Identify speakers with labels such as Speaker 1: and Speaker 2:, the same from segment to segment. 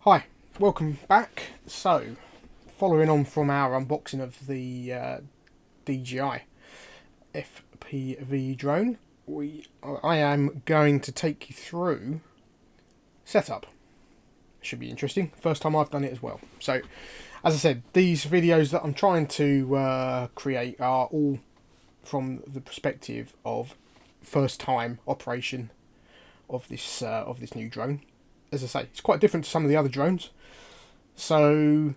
Speaker 1: Hi, welcome back. So, following on from our unboxing of the DJI FPV drone, I am going to take you through setup. Should be interesting. First time I've done it as well. So, as I said, these videos that I'm trying to create are all from the perspective of first time operation of this new drone. As I say, it's quite different to some of the other drones, so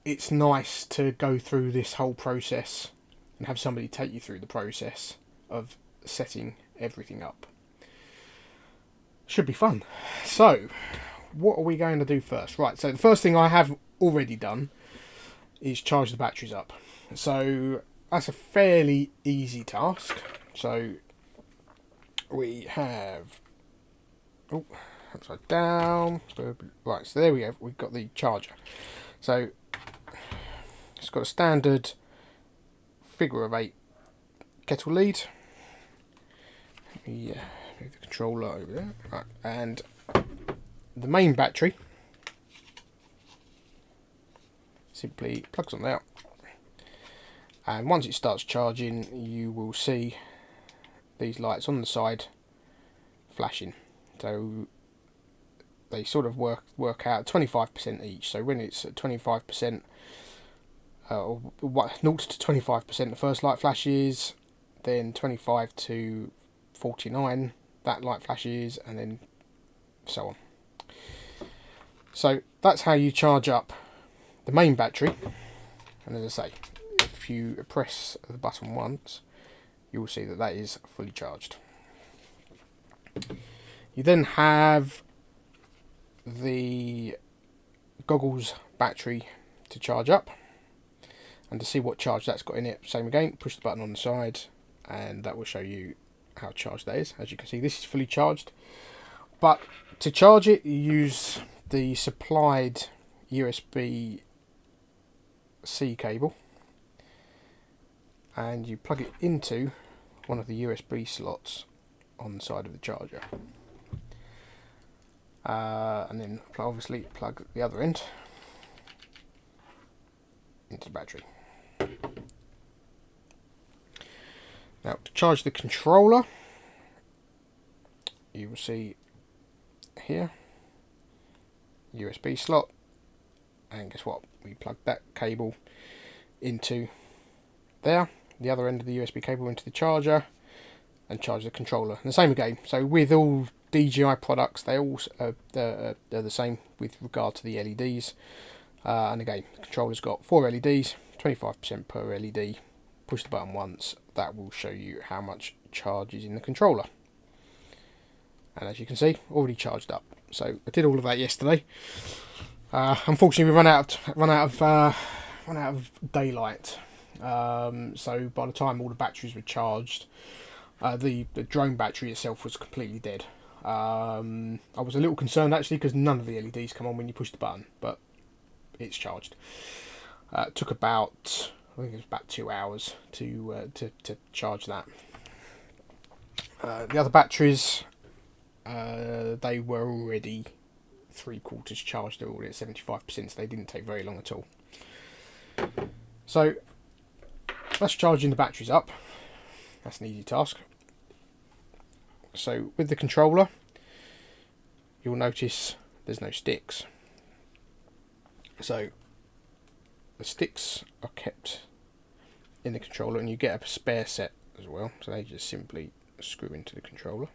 Speaker 1: it's nice to go through this whole process and have somebody take you through the process of setting everything up. Should be fun. So, what are we going to do first? Right, so the first thing I have already done is charge the batteries up. So, that's a fairly easy task. So, we have... Oh, upside down. Right, so there we go. We've got the charger. So it's got a standard figure of 8 kettle lead. Let me move the controller over there. Right, and the main battery simply plugs on there. And once it starts charging, you will see these lights on the side flashing. So they sort of work out 25% each. So when it's at 25%, 0 to 25%, the first light flashes, then 25 to 49, that light flashes, and then so on. So that's how you charge up the main battery. And as I say, if you press the button once, you will see that that is fully charged. You then have the goggles battery to charge up, and to see what charge that's got in it, same again, push the button on the side and that will show you how charged that is. As you can see, this is fully charged, but to charge it you use the supplied USB-C cable and you plug it into one of the USB slots on the side of the charger. And then obviously plug the other end into the battery. Now to charge the controller, you will see here USB slot, and guess what, we plug that cable into there, the other end of the USB cable into the charger, and charge the controller. And the same again, so with all DJI products, they all they're the same with regard to the LEDs. And again, the controller's got 4 LEDs, 25% per LED. Push the button once, that will show you how much charge is in the controller. And as you can see, already charged up. So I did all of that yesterday. Unfortunately, we run out of daylight. So by the time all the batteries were charged, the drone battery itself was completely dead. I was a little concerned actually because none of the LEDs come on when you push the button, but it's charged. It took about, I think it was about 2 hours to charge that. The other batteries, they were already 3/4 charged. They were already at 75%, so they didn't take very long at all. So that's charging the batteries up. That's an easy task. So with the controller, you'll notice there's no sticks. So the sticks are kept in the controller, and you get a spare set as well. So they just simply screw into the controller.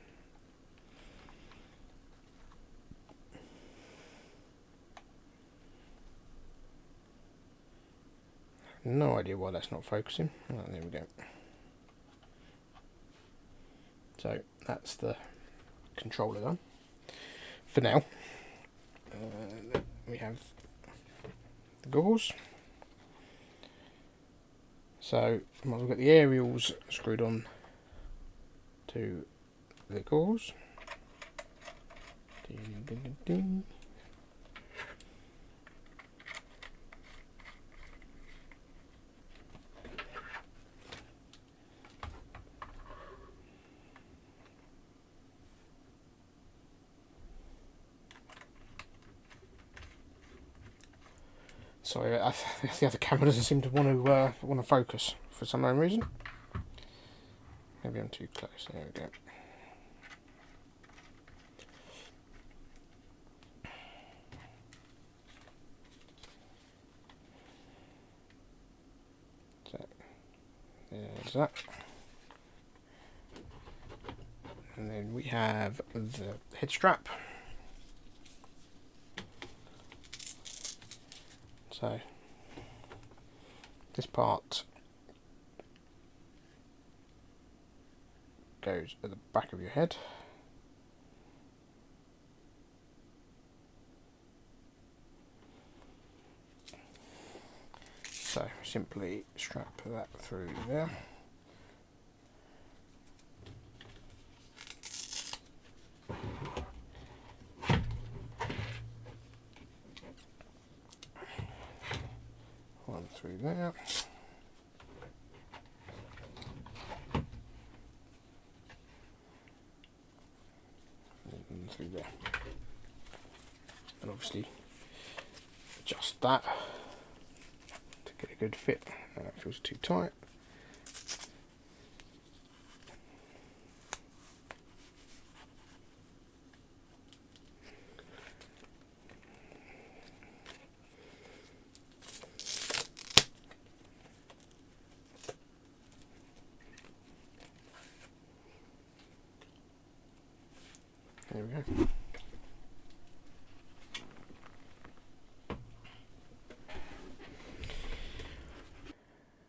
Speaker 1: No idea why that's not focusing. Oh, there we go. So that's the controller done for now. We have the goggles. So I might as well get the aerials screwed on to the goggles. Ding, ding, ding, ding. Sorry, the other camera doesn't seem to want to focus for some unknown reason. Maybe I'm too close. There we go. So there's that. And then we have the head strap. So this part goes at the back of your head. So simply strap that through there. One through there. And through there. And obviously adjust that to get a good fit. It feels too tight. There we go.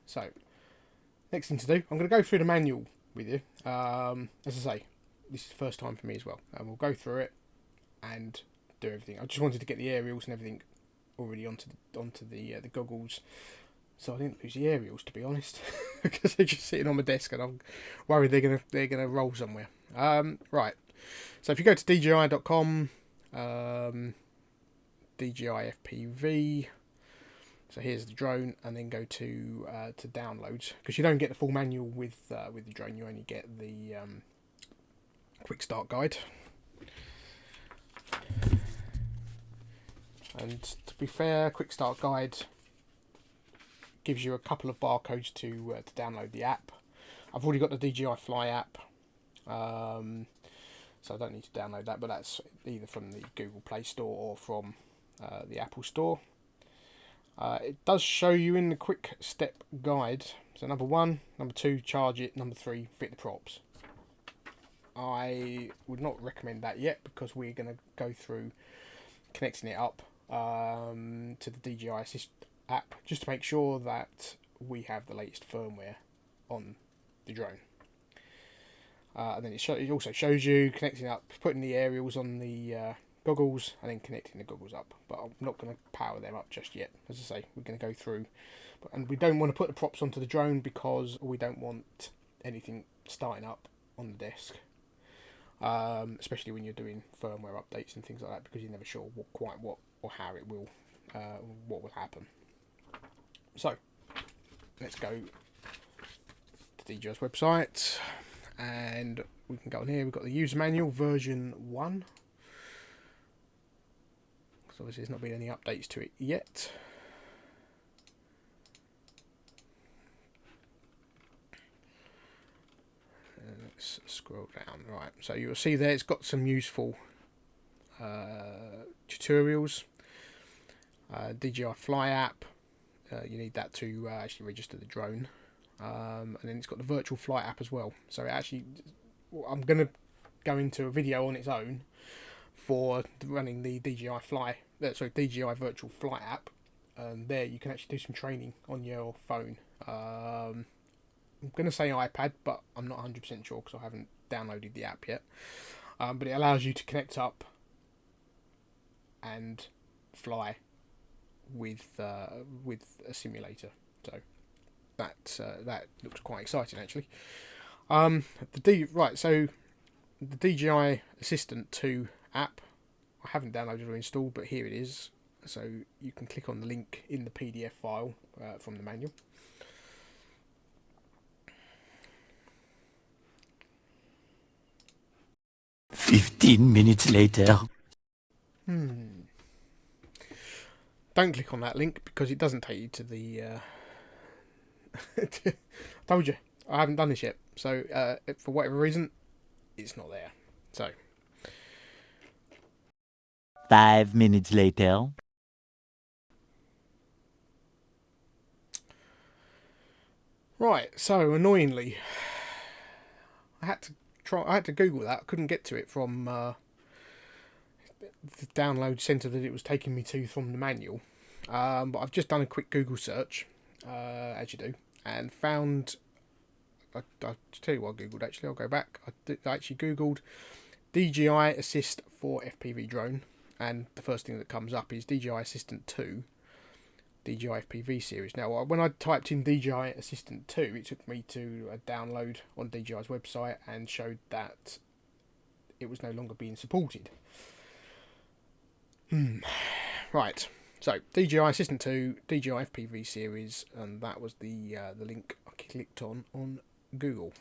Speaker 1: So, next thing to do, I'm going to go through the manual with you. As I say, this is the first time for me as well. And we'll go through it and do everything. I just wanted to get the aerials and everything already onto the goggles, so I didn't lose the aerials, to be honest, because they're just sitting on my desk and I'm worried they're gonna roll somewhere. Right. So if you go to DJI.com, DJI FPV, so here's the drone, and then go to downloads, because you don't get the full manual with the drone. You only get the quick start guide. And to be fair, quick start guide gives you a couple of barcodes to download the app. I've already got the DJI Fly app. So I don't need to download that, but that's either from the Google Play Store or from the Apple Store. It does show you in the quick step guide. So number 1, number 2, charge it, number 3, fit the props. I would not recommend that yet, because we're going to go through connecting it up to the DJI Assistant app, just to make sure that we have the latest firmware on the drone. And then it also shows you connecting up, putting the aerials on the goggles, and then connecting the goggles up. But I'm not going to power them up just yet. As I say, we're going to go through, and we don't want to put the props onto the drone because we don't want anything starting up on the desk, especially when you're doing firmware updates and things like that, because you're never sure quite what or how it will, what will happen. So let's go to DJI's website. And we can go on here. We've got the user manual version 1. So obviously there's not been any updates to it yet. Let's scroll down. Right, so you'll see there it's got some useful tutorials. DJI Fly app. You need that to actually register the drone. And then it's got the virtual flight app as well. So it actually, I'm going to go into a video on its own for running the DJI virtual flight app. And there you can actually do some training on your phone. I'm going to say iPad, but I'm not 100% sure because I haven't downloaded the app yet. But it allows you to connect up and fly with a simulator. So that looks quite exciting, actually. So the DJI Assistant 2 app, I haven't downloaded or installed, but here it is. So you can click on the link in the PDF file from the manual.
Speaker 2: "15 minutes later."
Speaker 1: Don't don't click on that link because it doesn't take you to the... I told you, I haven't done this yet. So, for whatever reason, it's not there. So...
Speaker 2: 5 minutes later.
Speaker 1: Right, so annoyingly, I had to Google that. I couldn't get to it from the download centre that it was taking me to from the manual. But I've just done a quick Google search, as you do, and found... I'll tell you what I Googled actually. I'll go back. I actually Googled DJI Assist for FPV Drone, and the first thing that comes up is DJI Assistant 2, DJI FPV series. Now, when I typed in DJI Assistant 2, it took me to a download on DJI's website and showed that it was no longer being supported. Right, so DJI Assistant 2, DJI FPV series, and that was the link I clicked on Google.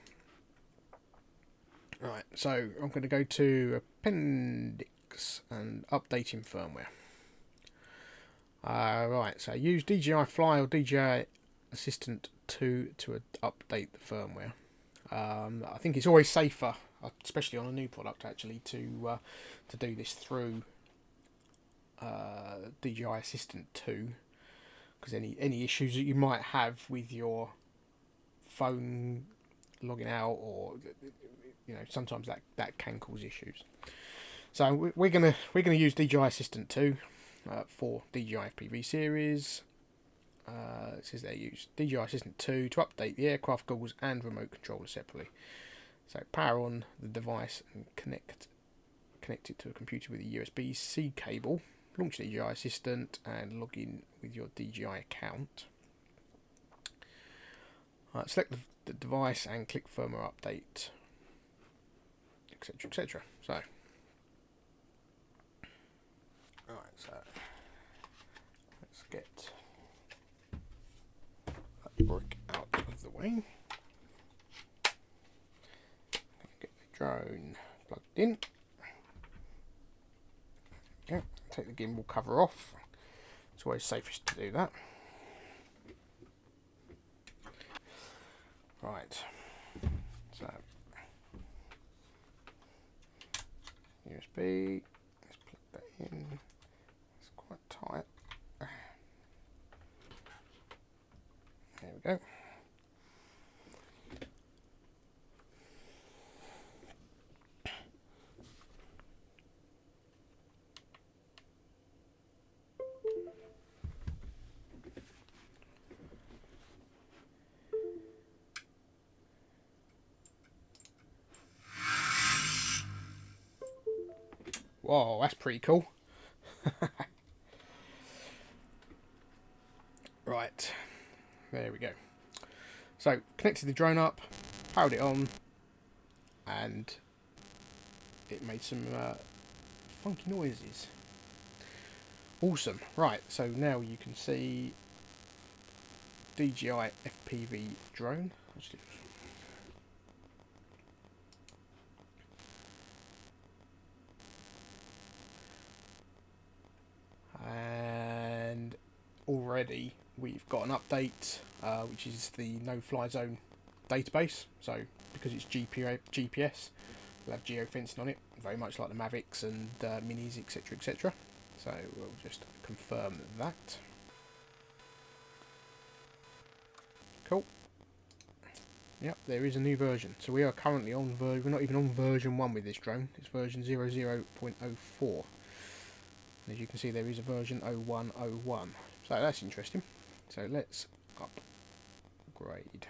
Speaker 1: Right, so I'm going to go to Appendix and updating firmware. Right, so use DJI Fly or DJI Assistant 2 to update the firmware. I think it's always safer, especially on a new product, actually, to do this through DJI Assistant 2, because any issues that you might have with your phone logging out, or sometimes that can cause issues. So we're gonna use DJI Assistant 2 for DJI FPV series. It says they use DJI Assistant 2 to update the aircraft goggles and remote controller separately. So power on the device and connect it to a computer with a USB-C cable. Launch DJI Assistant and log in with your DJI account. Select the device and click firmware update, etc., etc. So, right, so let's get that brick out of the way. Get the drone plugged in. Yeah, take the gimbal cover off. It's always safest to do that. Right, so USB, let's plug that in. It's quite tight. There we go. Whoa, that's pretty cool. Right, there we go. So, connected the drone up, powered it on, and it made some funky noises. Awesome. Right, so now you can see DJI FPV Drone. And already we've got an update, which is the no-fly zone database. So because it's GPS, we'll have geofencing on it, very much like the Mavics and Minis, etc., etc. So we'll just confirm that. Cool. Yep, there is a new version. So we are currently on we're not even on version 1 with this drone. It's version 00.04. As you can see, there is a version 0101. So that's interesting. So let's upgrade.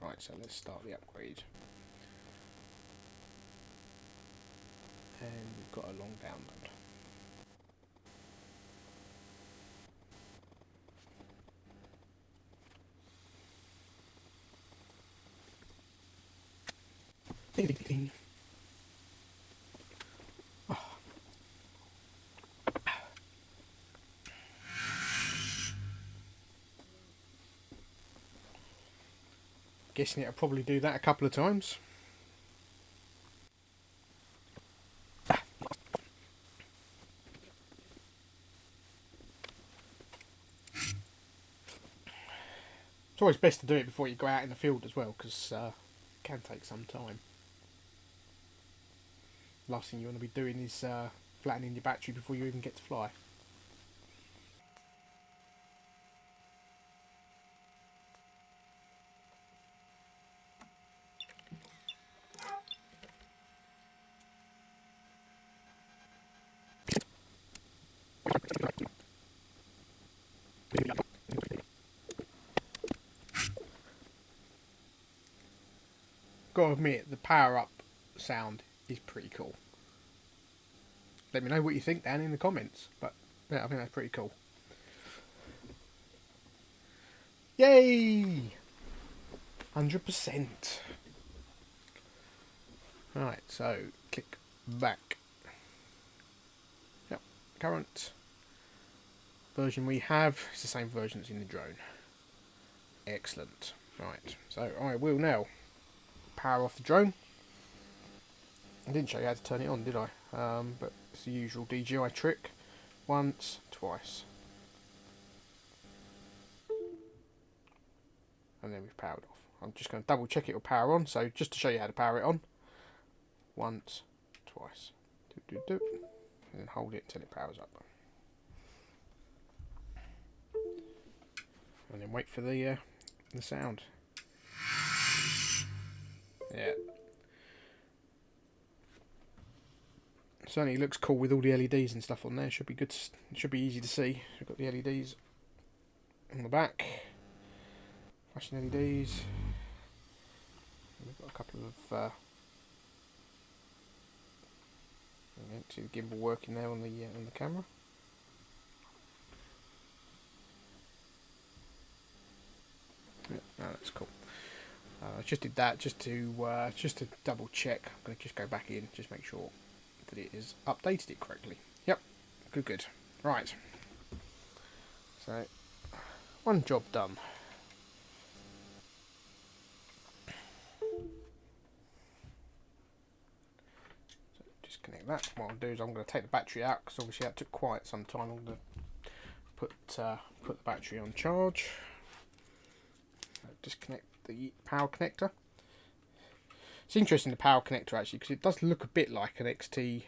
Speaker 1: Right, so let's start the upgrade. And we've got a long download. Ding, ding, ding. Oh. Guessing it'll probably do that a couple of times. It's always best to do it before you go out in the field as well, because it can take some time. Last thing you want to be doing is flattening your battery before you even get to fly. Gotta admit, the power up sound is pretty cool. Let me know what you think down in the comments, but yeah, I think that's pretty cool. Yay! 100%. Right, so click back. Yep, current version we have is the same version as in the drone. Excellent. Right, so I will now power off the drone. I didn't show you how to turn it on, did I? But it's the usual DJI trick. Once, twice. And then we've powered off. I'm just going to double check it will power on, so just to show you how to power it on. Once, twice. And then hold it until it powers up. And then wait for the sound. Yeah. Certainly looks cool with all the LEDs and stuff on there. Should be good. Should be easy to see. We've got the LEDs on the back. Flashing LEDs. We've got a couple of. You can see the gimbal working there on the camera. Yeah, no, that's cool. I just did that just to double check. I'm going to just go back in, just make sure that it has updated it correctly. Yep, good. Right. So, one job done. So disconnect that. What I'll do is I'm going to take the battery out, because obviously that took quite some time to put the battery on charge. Disconnect the power connector. It's interesting, the power connector, actually, because it does look a bit like an XT,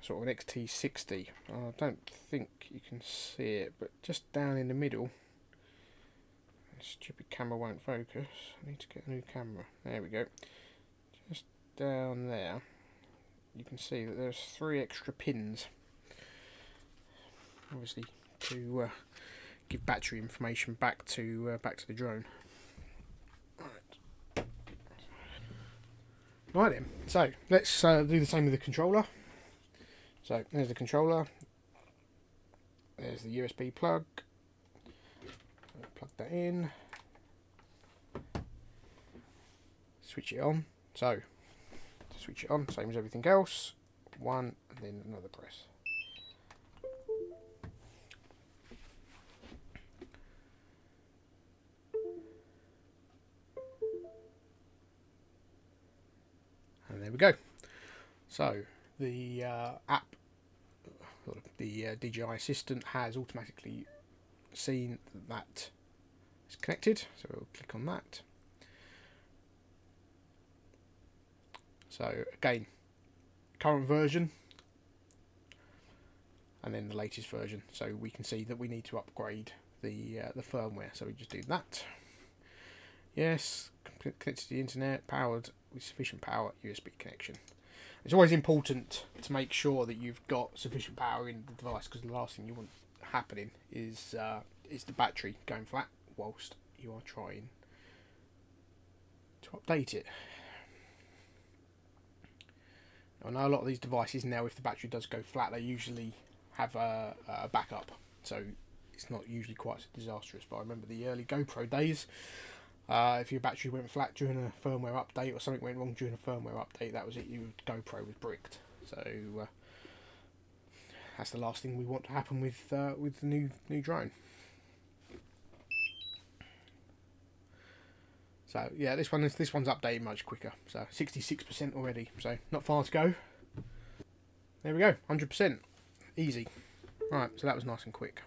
Speaker 1: sort of an XT60. I don't think you can see it, but just down in the middle, the stupid camera won't focus. I need to get a new camera. There we go. Just down there, you can see that there's 3 extra pins, obviously to give battery information back to the drone. Right then, so let's do the same with the controller. So there's the controller, there's the USB plug, plug that in, switch it on. So to switch it on, same as everything else, one and then another press. And there we go. So the app, the DJI Assistant, has automatically seen that it's connected. So we'll click on that. So again, current version, and then the latest version. So we can see that we need to upgrade the firmware. So we just do that. Yes, connected to the internet, powered with sufficient power, USB connection. It's always important to make sure that you've got sufficient power in the device, because the last thing you want happening is the battery going flat whilst you are trying to update it. I know a lot of these devices now, if the battery does go flat, they usually have a backup, so it's not usually quite so disastrous. But I remember the early GoPro days. If your battery went flat during a firmware update, or something went wrong during a firmware update, that was it. Your GoPro was bricked. So that's the last thing we want to happen with the new drone. So yeah, this one's updated much quicker. So 66% already. So not far to go. There we go, 100%, easy. Right, so that was nice and quick.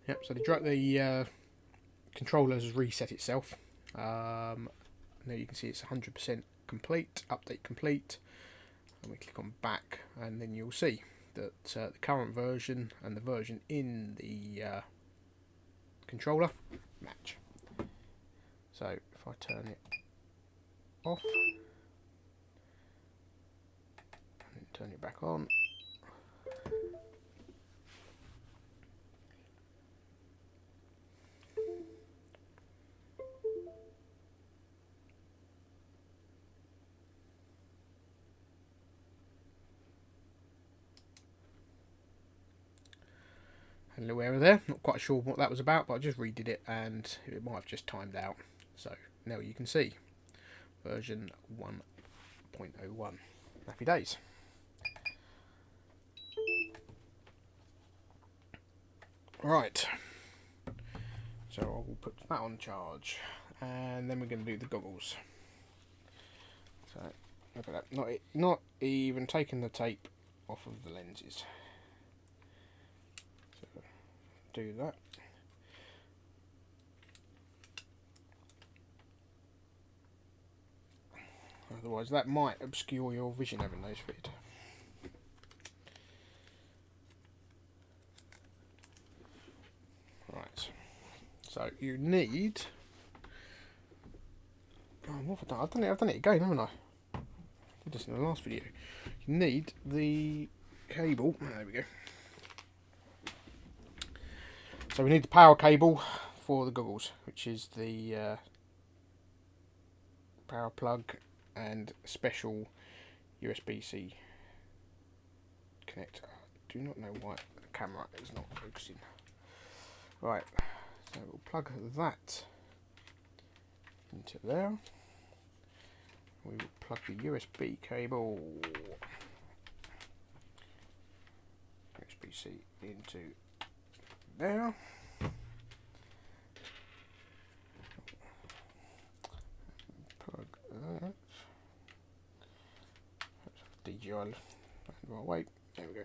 Speaker 1: Yep, so the controller has reset itself. Now you can see it's 100% complete, update complete. And we click on back, and then you'll see that the current version and the version in the controller match. So if I turn it off and then turn it back on, a little error there, not quite sure what that was about, but I just redid it and it might have just timed out. So now you can see version 1.01. Happy days. Right, so I will put that on charge, and then we're going to do the goggles. So look at that, not even taking the tape off of the lenses. So do that. Otherwise that might obscure your vision having those fitted. Right, so you need... Oh, what have I done? I've done it again, haven't I? I did this in the last video. You need the cable. There we go. So we need the power cable for the goggles, which is the power plug and special USB-C connector. I do not know why the camera is not focusing. Right, so we'll plug that into there. We will plug the USB cable, USB-C into there. Plug that. DJI, right way. There we go.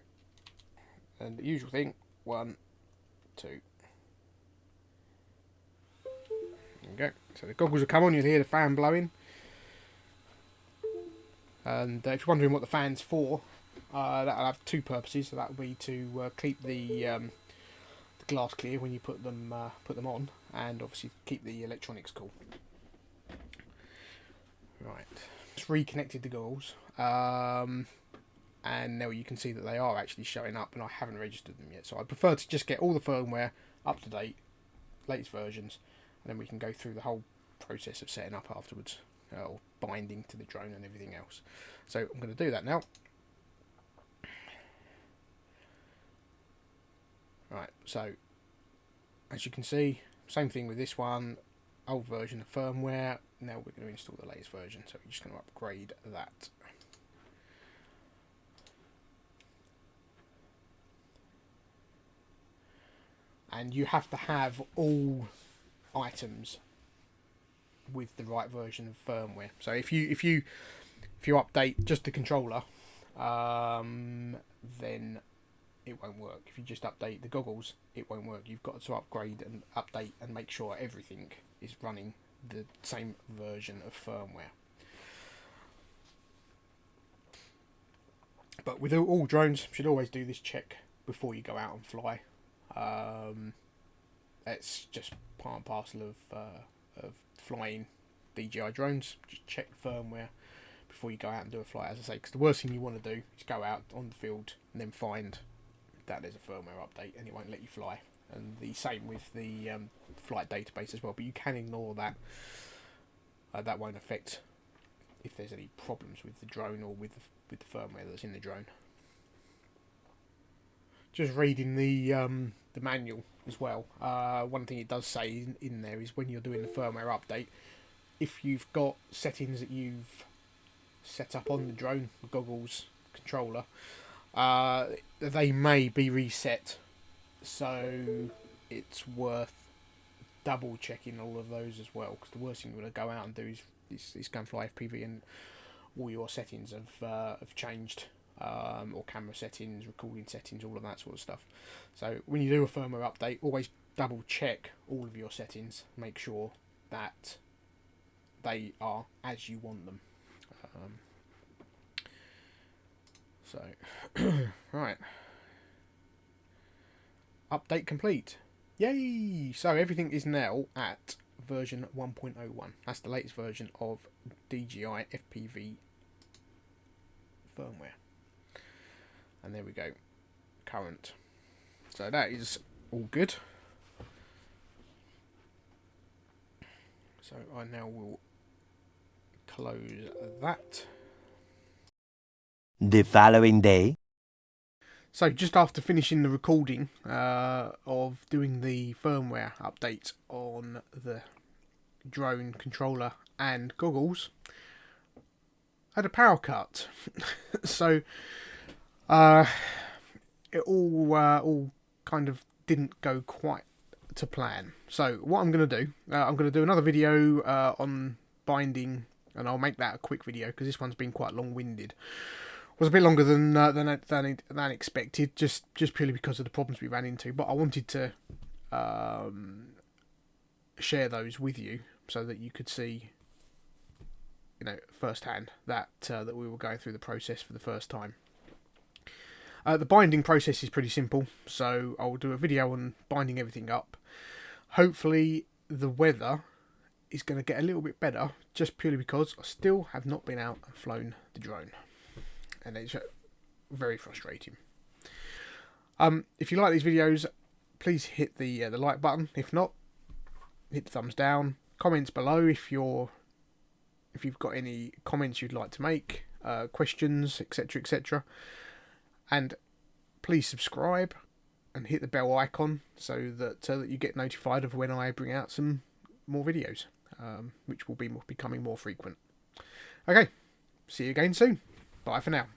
Speaker 1: And the usual thing, 1, 2. There we go. So the goggles will come on. You'll hear the fan blowing. And if you're wondering what the fan's for, that'll have two purposes. So that'll be to keep the glass clear when you put them on, and obviously keep the electronics cool. Right, just reconnected the goggles, and now you can see that they are actually showing up, and I haven't registered them yet. So I prefer to just get all the firmware up to date, latest versions, and then we can go through the whole process of setting up afterwards, or binding to the drone and everything else. So I'm going to do that now. Right, so as you can see, same thing with this one, old version of firmware. Now we're going to install the latest version, so we're just going to upgrade that. And you have to have all items with the right version of firmware. So if you update just the controller, then it won't work. If you just update the goggles, it won't work. You've got to upgrade and update and make sure everything is running the same version of firmware. But with all drones, you should always do this check before you go out and fly. It's just part and parcel of flying DJI drones. Just check the firmware before you go out and do a flight, as I say, because the worst thing you want to do is go out on the field and then find that there's a firmware update and it won't let you fly. And the same with the flight database as well, but you can ignore that. That won't affect if there's any problems with the drone or with the firmware that's in the drone. Just reading the manual as well. One thing it does say in there is when you're doing the firmware update, if you've got settings that you've set up on the drone, the goggles, controller, they may be reset, so it's worth double checking all of those as well, because the worst thing you want to go out and do is go and fly FPV and all your settings have changed, or camera settings, recording settings, all of that sort of stuff. So when you do a firmware update, always double check all of your settings, make sure that they are as you want them. So, right. Update complete. Yay! So everything is now at version 1.01. That's the latest version of DJI FPV firmware. And there we go. Current. So that is all good. So I now will close that.
Speaker 2: The following day.
Speaker 1: So just after finishing the recording of doing the firmware update on the drone controller and goggles, I had a power cut. So it all kind of didn't go quite to plan. So what I'm going to do, I'm going to do another video on binding, and I'll make that a quick video because this one's been quite long-winded. Was a bit longer than expected, just purely because of the problems we ran into. But I wanted to share those with you so that you could see, firsthand that we were going through the process for the first time. The binding process is pretty simple, so I'll do a video on binding everything up. Hopefully the weather is going to get a little bit better, just purely because I still have not been out and flown the drone. And it's very frustrating. If you like these videos, please hit the like button. If not, hit the thumbs down. Comments below if you've got any comments you'd like to make, questions, etc., etc. And please subscribe and hit the bell icon so that you get notified of when I bring out some more videos, which will be becoming more frequent. Okay, see you again soon. Bye for now.